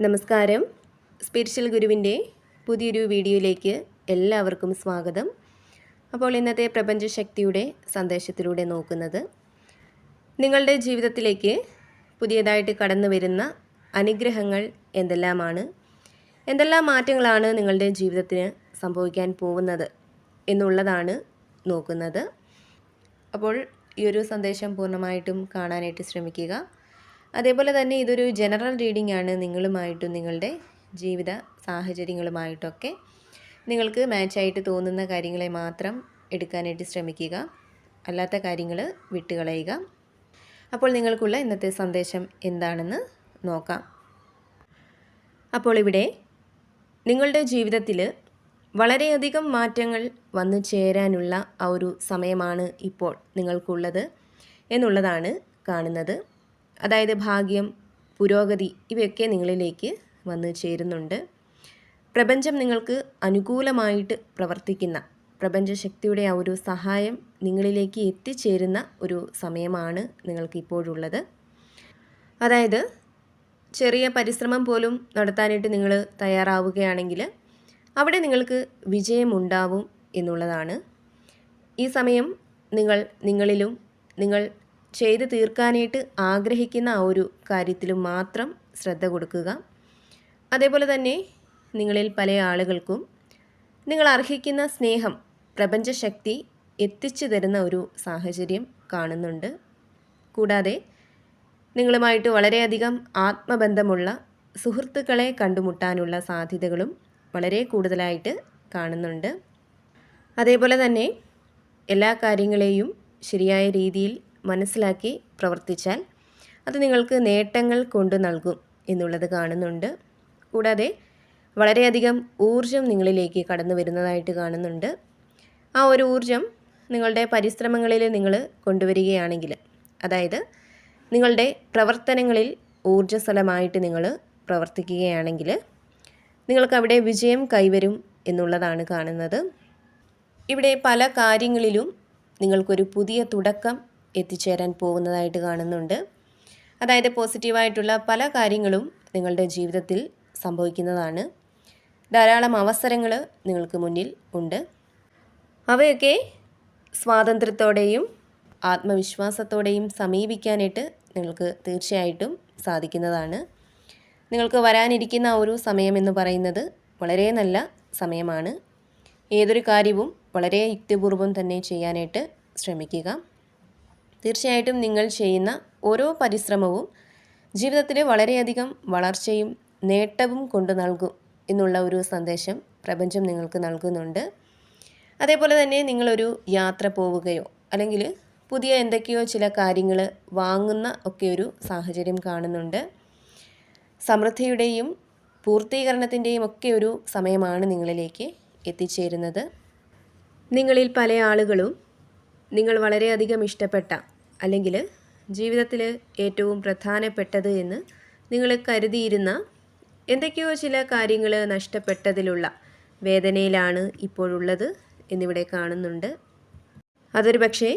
നമസ്കാരം. സ്പിരിച്വൽ ഗുരുവിൻ്റെ പുതിയൊരു വീഡിയോയിലേക്ക് എല്ലാവർക്കും സ്വാഗതം. അപ്പോൾ ഇന്നത്തെ പ്രപഞ്ചശക്തിയുടെ സന്ദേശത്തിലൂടെ നോക്കുന്നത് നിങ്ങളുടെ ജീവിതത്തിലേക്ക് പുതിയതായിട്ട് കടന്നു വരുന്ന അനുഗ്രഹങ്ങൾ എന്തെല്ലാം മാറ്റങ്ങളാണ് നിങ്ങളുടെ ജീവിതത്തിന് സംഭവിക്കാൻ പോകുന്നത് എന്നുള്ളതാണ് നോക്കുന്നത്. അപ്പോൾ ഈ ഒരു സന്ദേശം പൂർണ്ണമായിട്ടും കാണാനായിട്ട് ശ്രമിക്കുക. അതേപോലെ തന്നെ ഇതൊരു ജനറൽ റീഡിംഗ് ആണ്. നിങ്ങളുമായിട്ടും നിങ്ങളുടെ ജീവിത സാഹചര്യങ്ങളുമായിട്ടൊക്കെ നിങ്ങൾക്ക് മാച്ചായിട്ട് തോന്നുന്ന കാര്യങ്ങളെ മാത്രം എടുക്കാനായിട്ട് ശ്രമിക്കുക, അല്ലാത്ത കാര്യങ്ങൾ വിട്ടുകളയുക. അപ്പോൾ നിങ്ങൾക്കുള്ള ഇന്നത്തെ സന്ദേശം എന്താണെന്ന് നോക്കാം. അപ്പോൾ ഇവിടെ നിങ്ങളുടെ ജീവിതത്തിൽ വളരെയധികം മാറ്റങ്ങൾ വന്നു ചേരാനുള്ള ആ ഒരു സമയമാണ് ഇപ്പോൾ നിങ്ങൾക്കുള്ളത് എന്നുള്ളതാണ് കാണുന്നത്. അതായത് ഭാഗ്യം, പുരോഗതി ഇവയൊക്കെ നിങ്ങളിലേക്ക് വന്നു ചേരുന്നുണ്ട്. പ്രപഞ്ചം നിങ്ങൾക്ക് അനുകൂലമായിട്ട് പ്രവർത്തിക്കുന്ന പ്രപഞ്ചശക്തിയുടെ ആ ഒരു സഹായം നിങ്ങളിലേക്ക് എത്തിച്ചേരുന്ന ഒരു സമയമാണ് നിങ്ങൾക്കിപ്പോഴുള്ളത്. അതായത് ചെറിയ പരിശ്രമം പോലും നടത്താനായിട്ട് നിങ്ങൾ തയ്യാറാവുകയാണെങ്കിൽ അവിടെ നിങ്ങൾക്ക് വിജയമുണ്ടാവും എന്നുള്ളതാണ്. ഈ സമയം നിങ്ങളിലും നിങ്ങൾ ചെയ്ത് തീർക്കാനായിട്ട് ആഗ്രഹിക്കുന്ന ആ ഒരു കാര്യത്തിലും മാത്രം ശ്രദ്ധ കൊടുക്കുക. അതേപോലെ തന്നെ നിങ്ങളിൽ പല ആളുകൾക്കും നിങ്ങൾ അർഹിക്കുന്ന സ്നേഹം പ്രപഞ്ചശക്തി എത്തിച്ചു തരുന്ന ഒരു സാഹചര്യം കാണുന്നുണ്ട്. കൂടാതെ നിങ്ങളുമായിട്ട് വളരെയധികം ആത്മബന്ധമുള്ള സുഹൃത്തുക്കളെ കണ്ടുമുട്ടാനുള്ള സാധ്യതകളും വളരെ കൂടുതലായിട്ട് കാണുന്നുണ്ട്. അതേപോലെ തന്നെ എല്ലാ കാര്യങ്ങളെയും ശരിയായ രീതിയിൽ മനസ്സിലാക്കി പ്രവർത്തിച്ചാൽ അത് നിങ്ങൾക്ക് നേട്ടങ്ങൾ കൊണ്ട് നൽകും എന്നുള്ളത് കാണുന്നുണ്ട്. കൂടാതെ വളരെയധികം ഊർജം നിങ്ങളിലേക്ക് കടന്നു വരുന്നതായിട്ട് കാണുന്നുണ്ട്. ആ ഒരു ഊർജം നിങ്ങളുടെ പരിശ്രമങ്ങളിൽ നിങ്ങൾ കൊണ്ടുവരികയാണെങ്കിൽ, അതായത് നിങ്ങളുടെ പ്രവർത്തനങ്ങളിൽ ഊർജ്ജസ്വലമായിട്ട് നിങ്ങൾ പ്രവർത്തിക്കുകയാണെങ്കിൽ നിങ്ങൾക്കവിടെ വിജയം കൈവരും എന്നുള്ളതാണ് കാണുന്നത്. ഇവിടെ പല കാര്യങ്ങളിലും നിങ്ങൾക്കൊരു പുതിയ തുടക്കം എത്തിച്ചേരാൻ പോകുന്നതായിട്ട് കാണുന്നുണ്ട്. അതായത് പോസിറ്റീവായിട്ടുള്ള പല കാര്യങ്ങളും നിങ്ങളുടെ ജീവിതത്തിൽ സംഭവിക്കുന്നതാണ്. ധാരാളം അവസരങ്ങൾ നിങ്ങൾക്ക് മുന്നിൽ ഉണ്ട്. അവയൊക്കെ സ്വാതന്ത്ര്യത്തോടെയും ആത്മവിശ്വാസത്തോടെയും സമീപിക്കാനായിട്ട് നിങ്ങൾക്ക് തീർച്ചയായിട്ടും സാധിക്കുന്നതാണ്. നിങ്ങൾക്ക് വരാനിരിക്കുന്ന ഒരു സമയമെന്ന് പറയുന്നത് വളരെ നല്ല സമയമാണ്. ഏതൊരു കാര്യവും വളരെ യുക്തിപൂർവ്വം തന്നെ ചെയ്യാനായിട്ട് ശ്രമിക്കുക. തീർച്ചയായിട്ടും നിങ്ങൾ ചെയ്യുന്ന ഓരോ പരിശ്രമവും ജീവിതത്തിൽ വളരെയധികം വളർച്ചയും നേട്ടവും കൊണ്ട് നൽകും എന്നുള്ള ഒരു സന്ദേശം പ്രപഞ്ചം നിങ്ങൾക്ക് നൽകുന്നുണ്ട്. അതേപോലെ തന്നെ നിങ്ങളൊരു യാത്ര പോവുകയോ അല്ലെങ്കിൽ പുതിയ എന്തൊക്കെയോ ചില കാര്യങ്ങൾ വാങ്ങുന്ന ഒക്കെ ഒരു സാഹചര്യം കാണുന്നുണ്ട്. സമൃദ്ധിയുടെയും പൂർത്തീകരണത്തിൻ്റെയും ഒക്കെ ഒരു സമയമാണ് നിങ്ങളിലേക്ക് എത്തിച്ചേരുന്നത്. നിങ്ങളിൽ പല ആളുകളും നിങ്ങൾ വളരെയധികം ഇഷ്ടപ്പെട്ട അല്ലെങ്കിൽ ജീവിതത്തിൽ ഏറ്റവും പ്രധാനപ്പെട്ടത് എന്ന് നിങ്ങൾ കരുതിയിരുന്ന എന്തൊക്കെയോ ചില കാര്യങ്ങൾ നഷ്ടപ്പെട്ടതിലുള്ള വേദനയിലാണ് ഇപ്പോഴുള്ളത് എന്നിവിടെ കാണുന്നുണ്ട്. അതൊരു പക്ഷേ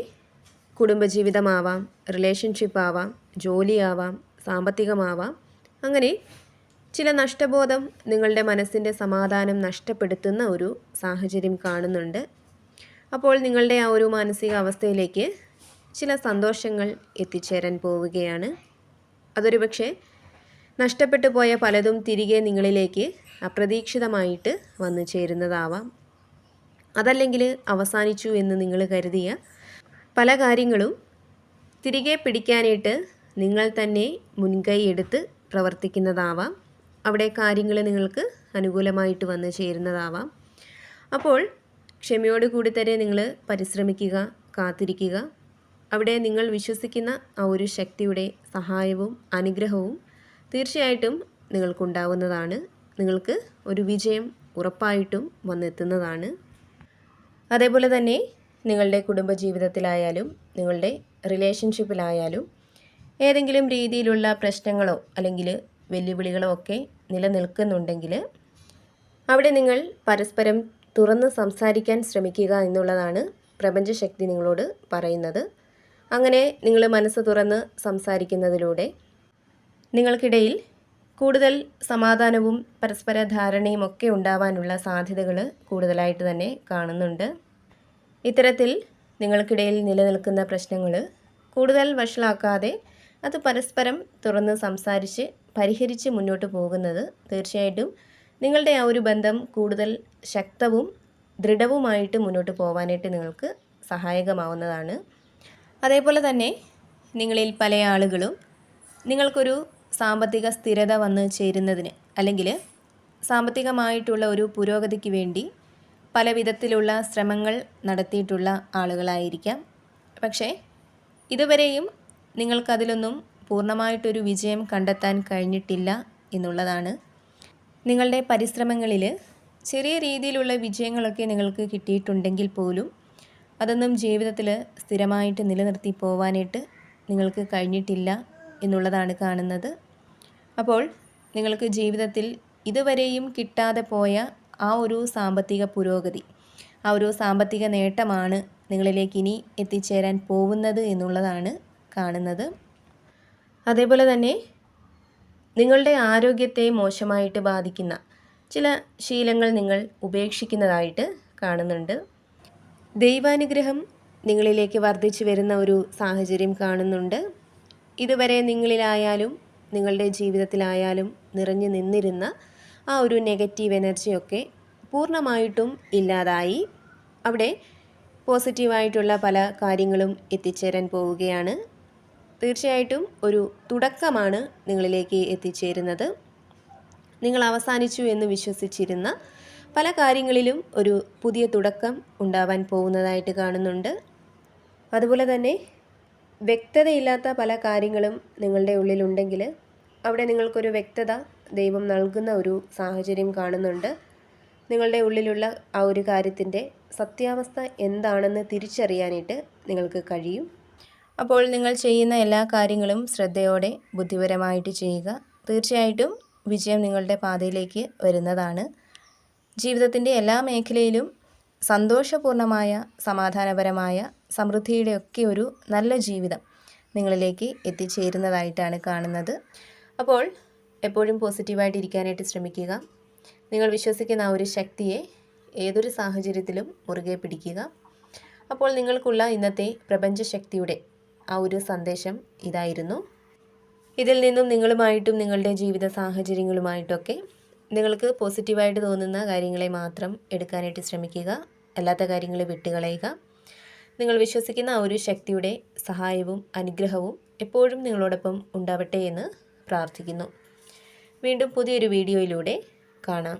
കുടുംബജീവിതമാവാം, റിലേഷൻഷിപ്പാവാം, ജോലിയാവാം, സാമ്പത്തികമാവാം. അങ്ങനെ ചില നഷ്ടബോധം നിങ്ങളുടെ മനസ്സിൻ്റെ സമാധാനം നഷ്ടപ്പെടുത്തുന്ന ഒരു സാഹചര്യം കാണുന്നുണ്ട്. അപ്പോൾ നിങ്ങളുടെ ആ ഒരു മാനസിക അവസ്ഥയിലേക്ക് ചില സന്തോഷങ്ങൾ എത്തിച്ചേരാൻ പോവുകയാണ്. അതൊരു പക്ഷേ നഷ്ടപ്പെട്ടു പോയ പലതും തിരികെ നിങ്ങളിലേക്ക് അപ്രതീക്ഷിതമായിട്ട് വന്നു ചേരുന്നതാവാം. അതല്ലെങ്കിൽ അവസാനിച്ചു എന്ന് നിങ്ങൾ കരുതിയ പല കാര്യങ്ങളും തിരികെ പിടിക്കാനായിട്ട് നിങ്ങൾ തന്നെ മുൻകൈ എടുത്ത് പ്രവർത്തിക്കുന്നതാവാം. അവിടെ കാര്യങ്ങൾ നിങ്ങൾക്ക് അനുകൂലമായിട്ട് വന്നു ചേരുന്നതാവാം. അപ്പോൾ ക്ഷമയോടുകൂടി തന്നെ നിങ്ങൾ പരിശ്രമിക്കുക, കാത്തിരിക്കുക. അവിടെ നിങ്ങൾ വിശ്വസിക്കുന്ന ആ ഒരു ശക്തിയുടെ സഹായവും അനുഗ്രഹവും തീർച്ചയായിട്ടും നിങ്ങൾക്കുണ്ടാവുന്നതാണ്. നിങ്ങൾക്ക് ഒരു വിജയം ഉറപ്പായിട്ടും വന്നെത്തുന്നതാണ്. അതേപോലെ തന്നെ നിങ്ങളുടെ കുടുംബജീവിതത്തിലായാലും നിങ്ങളുടെ റിലേഷൻഷിപ്പിലായാലും ഏതെങ്കിലും രീതിയിലുള്ള പ്രശ്നങ്ങളോ അല്ലെങ്കിൽ വെല്ലുവിളികളോ ഒക്കെ നിലനിൽക്കുന്നുണ്ടെങ്കിൽ അവിടെ നിങ്ങൾ പരസ്പരം തുറന്ന് സംസാരിക്കാൻ ശ്രമിക്കുക എന്നുള്ളതാണ് പ്രപഞ്ചശക്തി നിങ്ങളോട് പറയുന്നത്. അങ്ങനെ നിങ്ങൾ മനസ്സ് തുറന്ന് സംസാരിക്കുന്നതിലൂടെ നിങ്ങൾക്കിടയിൽ കൂടുതൽ സമാധാനവും പരസ്പര ധാരണയും ഒക്കെ ഉണ്ടാവാനുള്ള സാധ്യതകൾ കൂടുതലായിട്ട് തന്നെ കാണുന്നുണ്ട്. ഇത്തരത്തിൽ നിങ്ങൾക്കിടയിൽ നിലനിൽക്കുന്ന പ്രശ്നങ്ങൾ കൂടുതൽ വഷളാക്കാതെ അത് പരസ്പരം തുറന്ന് സംസാരിച്ച് പരിഹരിച്ച് മുന്നോട്ട് പോകുന്നത് തീർച്ചയായിട്ടും നിങ്ങളുടെ ആ ഒരു ബന്ധം കൂടുതൽ ശക്തവും ദൃഢവുമായിട്ട് മുന്നോട്ട് പോകാനായിട്ട് നിങ്ങൾക്ക് സഹായകമാവുന്നതാണ്. അതേപോലെ തന്നെ നിങ്ങളിൽ പല ആളുകളും നിങ്ങൾക്കൊരു സാമ്പത്തിക സ്ഥിരത വന്ന് ചേരുന്നതിന് അല്ലെങ്കിൽ സാമ്പത്തികമായിട്ടുള്ള ഒരു പുരോഗതിക്ക് വേണ്ടി പല വിധത്തിലുള്ള ശ്രമങ്ങൾ നടത്തിയിട്ടുള്ള ആളുകളായിരിക്കാം. പക്ഷേ ഇതുവരെയും നിങ്ങൾക്കതിലൊന്നും പൂർണ്ണമായിട്ടൊരു വിജയം കണ്ടെത്താൻ കഴിഞ്ഞിട്ടില്ല എന്നുള്ളതാണ്. നിങ്ങളുടെ പരിശ്രമങ്ങളിൽ ചെറിയ രീതിയിലുള്ള വിജയങ്ങളൊക്കെ നിങ്ങൾക്ക് കിട്ടിയിട്ടുണ്ടെങ്കിൽ പോലും അതൊന്നും ജീവിതത്തിൽ സ്ഥിരമായിട്ട് നിലനിർത്തി പോവാനായിട്ട് നിങ്ങൾക്ക് കഴിഞ്ഞിട്ടില്ല എന്നുള്ളതാണ് കാണുന്നത്. അപ്പോൾ നിങ്ങൾക്ക് ജീവിതത്തിൽ ഇതുവരെയും കിട്ടാതെ പോയ ആ ഒരു സാമ്പത്തിക പുരോഗതി, ആ ഒരു സാമ്പത്തിക നേട്ടമാണ് നിങ്ങളിലേക്ക് ഇനി എത്തിച്ചേരാൻ പോകുന്നത് എന്നുള്ളതാണ് കാണുന്നത്. അതേപോലെ തന്നെ നിങ്ങളുടെ ആരോഗ്യത്തെ മോശമായിട്ട് ബാധിക്കുന്ന ചില ശീലങ്ങൾ നിങ്ങൾ ഉപേക്ഷിക്കുന്നതായിട്ട് കാണുന്നുണ്ട്. ദൈവാനുഗ്രഹം നിങ്ങളിലേക്ക് വർദ്ധിച്ചു വരുന്ന ഒരു സാഹചര്യം കാണുന്നുണ്ട്. ഇതുവരെ നിങ്ങളിലായാലും നിങ്ങളുടെ ജീവിതത്തിലായാലും നിറഞ്ഞു നിന്നിരുന്ന ആ ഒരു നെഗറ്റീവ് എനർജിയൊക്കെ പൂർണ്ണമായിട്ടും ഇല്ലാതായി അവിടെ പോസിറ്റീവായിട്ടുള്ള പല കാര്യങ്ങളും എത്തിച്ചേരാൻ പോവുകയാണ്. തീർച്ചയായിട്ടും ഒരു തുടക്കമാണ് നിങ്ങളിലേക്ക് എത്തിച്ചേരുന്നത്. നിങ്ങൾ അവസാനിച്ചു എന്ന് വിശ്വസിച്ചിരുന്ന പല കാര്യങ്ങളിലും ഒരു പുതിയ തുടക്കം ഉണ്ടാവാൻ പോകുന്നതായിട്ട് കാണുന്നുണ്ട്. അതുപോലെ തന്നെ വ്യക്തതയില്ലാത്ത പല കാര്യങ്ങളും നിങ്ങളുടെ ഉള്ളിലുണ്ടെങ്കിൽ അവിടെ നിങ്ങൾക്കൊരു വ്യക്തത ദൈവം നൽകുന്ന ഒരു സാഹചര്യം കാണുന്നുണ്ട്. നിങ്ങളുടെ ഉള്ളിലുള്ള ആ ഒരു കാര്യത്തിൻ്റെ സത്യാവസ്ഥ എന്താണെന്ന് തിരിച്ചറിയാനായിട്ട് നിങ്ങൾക്ക് കഴിയും. അപ്പോൾ നിങ്ങൾ ചെയ്യുന്ന എല്ലാ കാര്യങ്ങളും ശ്രദ്ധയോടെ ബുദ്ധിപരമായിട്ട് ചെയ്യുക. തീർച്ചയായിട്ടും വിജയം നിങ്ങളുടെ പാതയിലേക്ക് വരുന്നതാണ്. ജീവിതത്തിൻ്റെ എല്ലാ മേഖലയിലും സന്തോഷപൂർണമായ, സമാധാനപരമായ, സമൃദ്ധിയുടെയൊക്കെ ഒരു നല്ല ജീവിതം നിങ്ങളിലേക്ക് എത്തിച്ചേരുന്നതായിട്ടാണ് കാണുന്നത്. അപ്പോൾ എപ്പോഴും പോസിറ്റീവായിട്ട് ഇരിക്കാനായിട്ട് ശ്രമിക്കുക. നിങ്ങൾ വിശ്വസിക്കുന്ന ആ ഒരു ശക്തിയെ ഏതൊരു സാഹചര്യത്തിലും മുറുകെ പിടിക്കുക. അപ്പോൾ നിങ്ങൾക്കുള്ള ഇന്നത്തെ പ്രപഞ്ചശക്തിയുടെ ആ ഒരു സന്ദേശം ഇതായിരുന്നു. ഇതിൽ നിന്നും നിങ്ങളുമായിട്ടും നിങ്ങളുടെ ജീവിത സാഹചര്യങ്ങളുമായിട്ടൊക്കെ നിങ്ങൾക്ക് പോസിറ്റീവായിട്ട് തോന്നുന്ന കാര്യങ്ങളെ മാത്രം എടുക്കാനായിട്ട് ശ്രമിക്കുക. അല്ലാത്ത കാര്യങ്ങൾ വിട്ടുകളയുക. നിങ്ങൾ വിശ്വസിക്കുന്ന ആ ഒരു ശക്തിയുടെ സഹായവും അനുഗ്രഹവും എപ്പോഴും നിങ്ങളോടൊപ്പം ഉണ്ടാവട്ടെ എന്ന് പ്രാർത്ഥിക്കുന്നു. വീണ്ടും പുതിയൊരു വീഡിയോയിലൂടെ കാണാം.